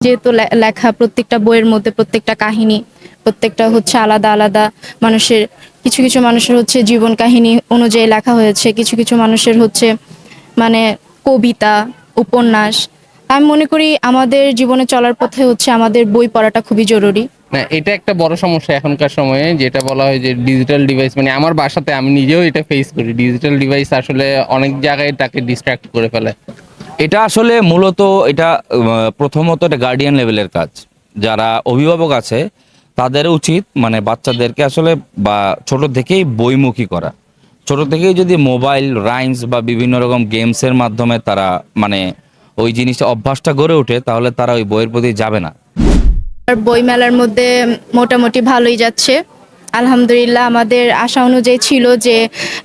যেহেতু লেখা প্রত্যেকটা বইয়ের মধ্যে প্রত্যেকটা কাহিনী প্রত্যেকটা হচ্ছে আলাদা আলাদা মানুষের। কিছু কিছু মানুষের হচ্ছে জীবন কাহিনী অনুযায়ী লেখা হয়েছে, কিছু কিছু মানুষের হচ্ছে মানে কবিতা, উপন্যাস। আমি মনে করি আমাদের জীবনে চলার পথে হচ্ছে আমাদের বই পড়াটা খুবই জরুরি। না, এটা একটা বড় সমস্যা এখনকার সময়ে, যেটা বলা হয় যে ডিজিটাল ডিভাইস। মানে আমার বাসাতে আমি নিজেও এটা ফেস করি। ডিজিটাল ডিভাইস আসলে অনেক জায়গায় তাকে ডিস্ট্রাক্ট করে ফেলে। এটা আসলে মূলত এটা প্রথমত এটা গার্ডিয়ান লেভেলের কাজ। যারা অভিভাবক আছে তাদের উচিত মানে বাচ্চাদেরকে আসলে বা ছোট থেকেই বইমুখী করা। ছোট থেকেই যদি মোবাইল রাইমস বা বিভিন্ন রকম গেমসের মাধ্যমে তারা মানে ওই জিনিসটা অভ্যাসটা গড়ে ওঠে, তাহলে তারা ওই বইয়ের প্রতি যাবে না। আর বই মেলার মধ্যে মোটামুটি ভালোই যাচ্ছে, আলহামদুলিল্লাহ। আমাদের আশা অনুযায়ী ছিল যে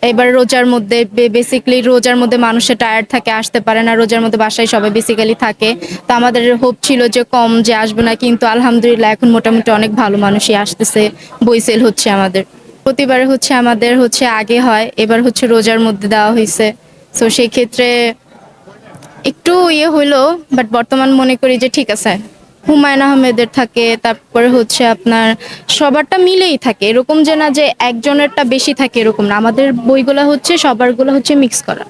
এবার রোজার মধ্যে বেসিক্যালি রোজার মধ্যে মানুষের টায়ার্ড থাকে, আসতে পারে না, রোজার মধ্যে বাসায় সবাই বেসিক্যালি থাকে। তো আমাদের হোপ ছিল যে কম যে আসবে না, কিন্তু আলহামদুলিল্লাহ এখন মোটামুটি অনেক ভালো মানুষই আসতেছে, বই সেল হচ্ছে আমাদের। প্রতিবারে হচ্ছে আমাদের হচ্ছে আগে হয়, এবার হচ্ছে রোজার মধ্যে দেওয়া হয়েছে। তো সেই ক্ষেত্রে একটু হইলো, বাট বর্তমান মনে করি যে ঠিক আছে। হুমায়ুন আহমেদের থাকে, তারপরে হচ্ছে আপনার সবারটা মিলেই থাকে, এরকম যে না যে একজনেরটা বেশি থাকে এরকম না, আমাদের বইগুলো হচ্ছে সবারগুলো হচ্ছে মিক্স করা।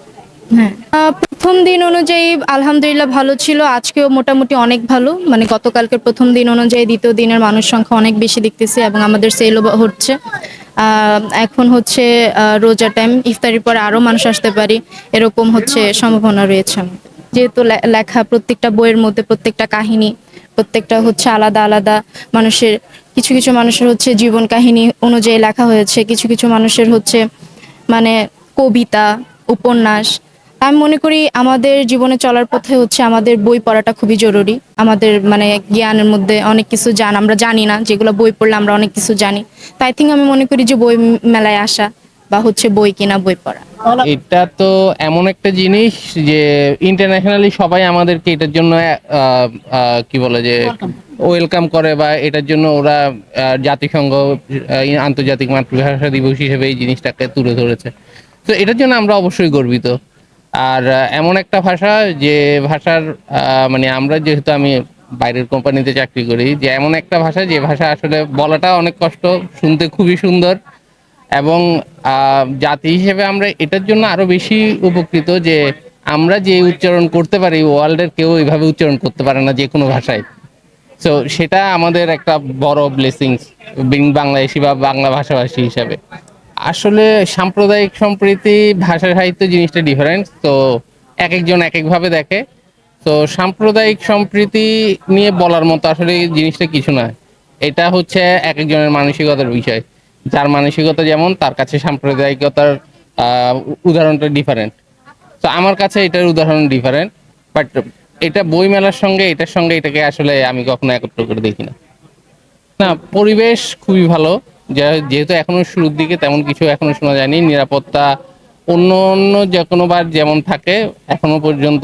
হ্যাঁ, প্রথম দিন অনুযায়ী আলহামদুলিল্লাহ ভালো ছিল, আজকেও মোটামুটি অনেক ভালো। মানে গতকালকের প্রথম দিন অনুযায়ী দ্বিতীয় দিনের মানুষ সংখ্যা অনেক বেশি দেখতেছি এবং আমাদের সেলও হচ্ছে। এখন হচ্ছে রোজা টাইম, ইফতারির পরে আরো মানুষ আসতে পারি এরকম হচ্ছে সম্ভাবনা রয়েছে। যেহেতু লেখা প্রত্যেকটা বইয়ের মধ্যে প্রত্যেকটা কাহিনী প্রত্যেকটা হচ্ছে আলাদা আলাদা মানুষের। কিছু কিছু মানুষের হচ্ছে জীবন কাহিনী অনুযায়ী লেখা হয়েছে, কিছু কিছু মানুষের হচ্ছে মানে কবিতা, উপন্যাস। আমি মনে করি আমাদের জীবনে চলার পথে হচ্ছে আমাদের বই পড়াটা খুবই জরুরি। আমাদের মানে জ্ঞানের মধ্যে অনেক কিছু আমরা জানি না, যেগুলো বই পড়লে আমরা অনেক কিছু জানি। তাই থিঙ্ক আমি মনে করি যে বই মেলায় আসা বা হচ্ছে বই কিনা, বই পড়া। এটা তো এমন একটা জিনিস যে ইন্টারন্যাশনালি সবাই আমাদেরকে এটার জন্য কি বলে যে ওয়েলকাম করে, বা এটার জন্য ওরা জাতিসংঘ আন্তর্জাতিক মাতৃভাষা দিবস হিসেবে এই জিনিসটাকে তুলে ধরেছে। তো এটার জন্য আমরা অবশ্যই গর্বিত। আর এমন একটা ভাষা যে ভাষার মানে আমরা যেহেতু আমি বাইরের কোম্পানিতে চাকরি করি, যে এমন একটা ভাষা যে ভাষা আসলে বলাটা অনেক কষ্ট, শুনতে খুবই সুন্দর। এবং জাতি হিসেবে আমরা এটার জন্য আরো বেশি উপকৃত যে আমরা যে উচ্চারণ করতে পারি, ওয়ার্ল্ডের কেউ এইভাবে উচ্চারণ করতে পারে না যে কোনো ভাষায়। তো সেটা আমাদের একটা বড় ব্লেসিংস বিং বাংলাদেশি বা বাংলা ভাষাভাষী হিসাবে। আসলে সাম্প্রদায়িক সম্প্রীতি, ভাষা সাহিত্য জিনিসটা ডিফারেন্ট। তো এক একজন এক একভাবে দেখে। তো সাম্প্রদায়িক সম্প্রীতি নিয়ে বলার মতো আসলে জিনিসটা কিছু না। এটা হচ্ছে এক একজনের মানসিকতার বিষয়। যার মানসিকতা যেমন, তার কাছে সাম্প্রদায়িকতার উদাহরণটা ডিফারেন্ট। তো আমার কাছে এটার উদাহরণ ডিফারেন্ট। বাট এটা বই মেলার সঙ্গে এটার সঙ্গে এটাকে আসলে আমি কখনো একত্র করে দেখি না। না, পরিবেশ খুবই ভালো। যেহেতু এখনো শুরুর দিকে তেমন কিছু এখনো শোনা যায়নি। নিরাপত্তা অন্য অন্য যে কোনো বার যেমন থাকে এখনো পর্যন্ত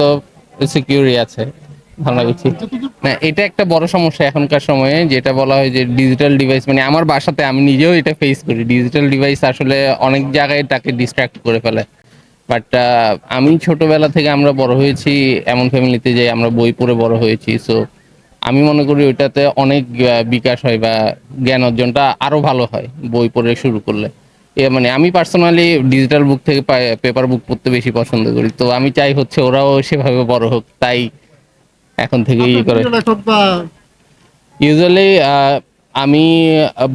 সিকিউরই আছে, ভালো লাগছে। না, এটা একটা বড় সমস্যা এখনকার সময়ে, যেটা বলা হয় যে ডিজিটাল ডিভাইস। মানে আমার বাসাতে আমি নিজেও এটা ফেস করি। ডিজিটাল ডিভাইস আসলে অনেক জায়গায় তাকে ডিস্ট্রাক্ট করে ফেলে। বাট আমি ছোটবেলা থেকে আমরা বড় হয়েছি এমন ফ্যামিলিতে যে আমরা বই পড়ে বড় হয়েছি। সো আমি মনে করি ওইটাতে অনেক বিকাশ হয় বা জ্ঞান অর্জনটা আরো ভালো হয় বই পড়ে শুরু করলে। মানে আমি পার্সোনালি ডিজিটাল বুক থেকে পেপার বুক পড়তে বেশি পছন্দ করি। তো আমি চাই হচ্ছে ওরাও সেভাবে বড় হোক, তাই এখন থেকে করে। ইউজুয়ালি আমি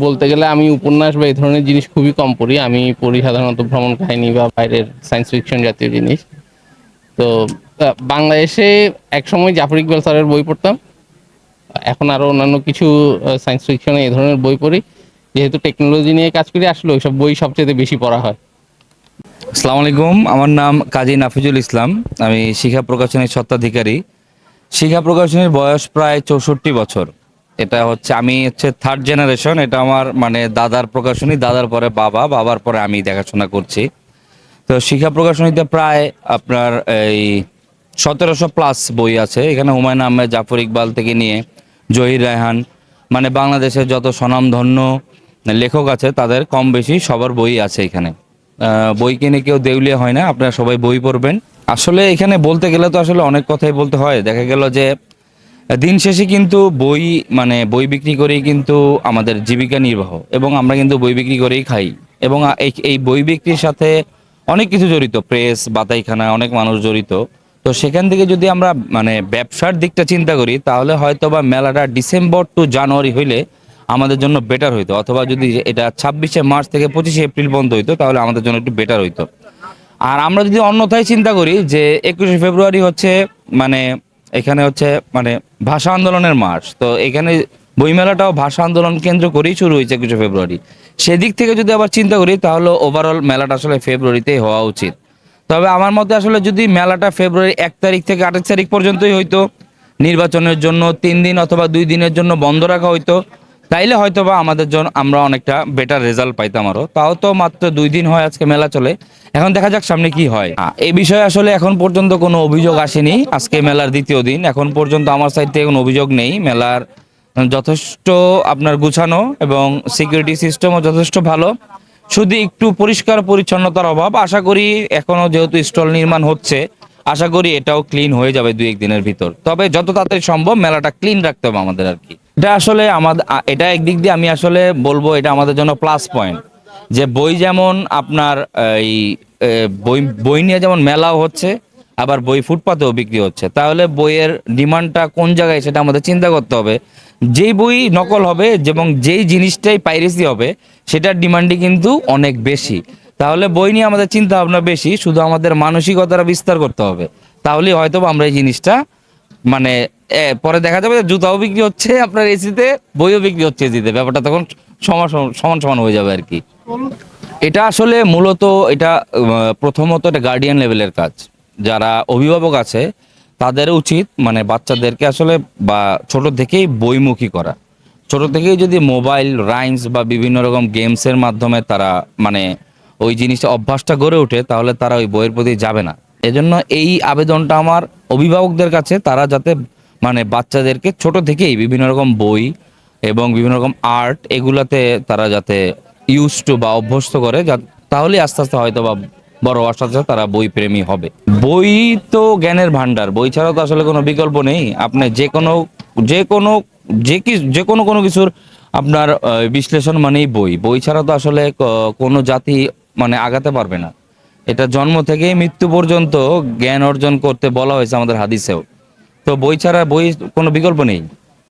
বলতে গেলে আমি উপন্যাস বা এই ধরনের জিনিস খুবই কম পড়ি। আমি পড়ি সাধারণত ভ্রমণ কাহিনী বা বাইরের সায়েন্স ফিকশন জাতীয় জিনিস। তো বাংলাদেশে একসময় জাফর ইকবাল স্যারের বই পড়তাম। এখন আরো অন্যান্য কিছু সায়েন্স ফিকশনে এই ধরনের বই পড়ি। যেহেতু টেকনোলজি নিয়ে কাজ করি, আসলে ওইসব বই সবচেয়ে বেশি পড়া হয়। আসসালামু আলাইকুম, আমার নাম কাজী নাফিজুল ইসলাম। আমি শিখা প্রকাশনীর স্বত্বাধিকারী। শিখা প্রকাশনীর বয়স প্রায় 64 বছর। এটা হচ্ছে আমি হচ্ছে থার্ড জেনারেশন। এটা আমার মানে দাদার প্রকাশনী, দাদার পরে বাবা, বাবার পরে আমি দেখাশোনা করছি। তো শিখা প্রকাশনীতে প্রায় আপনার এই 1700+ বই আছে। এখানে হুমায়ুন আহমেদ, জাফর ইকবাল থেকে নিয়ে জহির রায়হান, মানে বাংলাদেশের যত স্বনামধন্য লেখক আছে তাদের কম বেশি সবার বই আছে এখানে। বই কিনে কেউ দেউলিয়া হয় না, আপনারা সবাই বই পড়বেন। আসলে এখানে বলতে গেলে তো আসলে অনেক কথাই বলতে হয়। দেখা গেল যে দিন শেষে কিন্তু বই, মানে বই বিক্রি করেই কিন্তু আমাদের জীবিকা নির্বাহ, এবং আমরা কিন্তু বই বিক্রি করেই খাই। এবং এই বই বিক্রির সাথে অনেক কিছু জড়িত, প্রেস, বাতাইখানা, অনেক মানুষ জড়িত। তো সেখান থেকে যদি আমরা মানে ব্যবসার দিকটা চিন্তা করি, তাহলে হয়তো বা মেলাটা ডিসেম্বর টু জানুয়ারি হইলে আমাদের জন্য বেটার হইতো, অথবা যদি এটা 26শে মার্চ থেকে 25শে এপ্রিল পর্যন্ত হইতো, তাহলে আমাদের জন্য একটু বেটার হইতো। আর আমরা যদি অন্যথায় চিন্তা করি যে 21শে ফেব্রুয়ারি হচ্ছে মানে এখানে হচ্ছে মানে ভাষা আন্দোলনের মাস, তো এখানে বইমেলাটাও ভাষা আন্দোলন কেন্দ্র করেই শুরু হয়েছে 21শে ফেব্রুয়ারি। সেদিক থেকে যদি আবার চিন্তা করি, তাহলে ওভারঅল মেলাটা আসলে ফেব্রুয়ারিতেই হওয়া উচিত। তবে আমার মতে আসলে যদি মেলাটা ফেব্রুয়ারি 1 তারিখ থেকে 28 তারিখ পর্যন্তই হইতো, নির্বাচনের জন্য 3 দিন অথবা 2 দিনের জন্য বন্ধ রাখা হইতো, তাইলে হয়তো বা আমাদের জন্য আমরা অনেকটা বেটার রেজাল্ট পাইতাম আরো। তাও তো মাত্র 2 দিন হয় আজকে মেলা চলে, এখন দেখা যাক সামনে কি হয়। এই বিষয়ে আসলে এখন পর্যন্ত কোনো অভিযোগ আসেনি। আজকে মেলার দ্বিতীয় দিন, এখন পর্যন্ত আমার সাইড থেকে কোনো অভিযোগ নেই। মেলার যথেষ্ট আপনার গুছানো এবং সিকিউরিটি সিস্টেমও যথেষ্ট ভালো, শুধু একটু পরিষ্কার পরিচ্ছন্নতার অভাব। আশা করি এখনো যেহেতু স্টল নির্মাণ হচ্ছে, আশা করি এটাও ক্লিন হয়ে যাবে 2-1 দিনের ভিতর। তবে যত তাড়াতাড়ি সম্ভব মেলাটা ক্লিন রাখতে হবে আমাদের আর কি। এটা আসলে আমাদের, এটা একদিক দিয়ে আমি আসলে বলবো এটা আমাদের জন্য প্লাস পয়েন্ট, যে বই যেমন আপনার এই এ, বই বই নিয়ে যেমন মেলাও হচ্ছে, আবার বই ফুটপাতেও বিক্রি হচ্ছে। তাহলে বইয়ের ডিমান্ডটা কোন জায়গায় সেটা আমাদের চিন্তা করতে হবে। যেই বই নকল হবে এবং যেই জিনিসটাই পাইরেসি হবে, সেটার ডিমান্ডই কিন্তু অনেক বেশি। তাহলে বই নিয়ে আমাদের চিন্তা ভাবনা বেশি, শুধু আমাদের মানসিকতাটা বিস্তার করতে হবে। তাহলেই হয়তো বা আমরা এই জিনিসটা মানে পরে দেখা যাবে যে জুতাও বিক্রি হচ্ছে আপনার এসিতে, বইও বিক্রি হচ্ছে এসিতে, ব্যাপারটা তখন সমান সমান সমান হয়ে যাবে আর কি। এটা আসলে মূলত এটা প্রথমত এটা গার্ডিয়ান লেভেলের কাজ। যারা অভিভাবক আছে তাদের উচিত মানে বাচ্চাদেরকে আসলে বা ছোট থেকেই বইমুখী করা। ছোট থেকেই যদি মোবাইল, রাইমস বা বিভিন্ন রকম গেমসের মাধ্যমে তারা মানে ওই জিনিসটা অভ্যাসটা গড়ে ওঠে, তাহলে তারা ওই বইয়ের প্রতি যাবে না। এজন্য এই আবেদনটা আমার অভিভাবকদের কাছে, তারা যাতে মানে বাচ্চাদেরকে ছোট থেকেই বিভিন্ন রকম বই এবং বিভিন্ন রকম আর্ট এগুলাতে তারা যাতে ইউজ টু বা অভ্যস্ত করে, তাহলে আস্তে আস্তে হয়তো বা বড় হওয়ার সাথে সাথে তারা বই প্রেমী হবে। বই তো জ্ঞানের ভান্ডার, বই ছাড়া তো আসলে কোনো বিকল্প নেই। আপনি যে কোনো যে কোনো যে কোনো কোনো কিছুর আপনার বিশ্লেষণ মানেই বই। বই ছাড়া তো আসলে কোনো জাতি মানে আগাতে পারবে না। এটা জন্ম থেকেই মৃত্যু পর্যন্ত জ্ঞান অর্জন করতে বলা হয়েছে আমাদের হাদিসেও। তো বই ছাড়া কোনো বিকল্প নেই।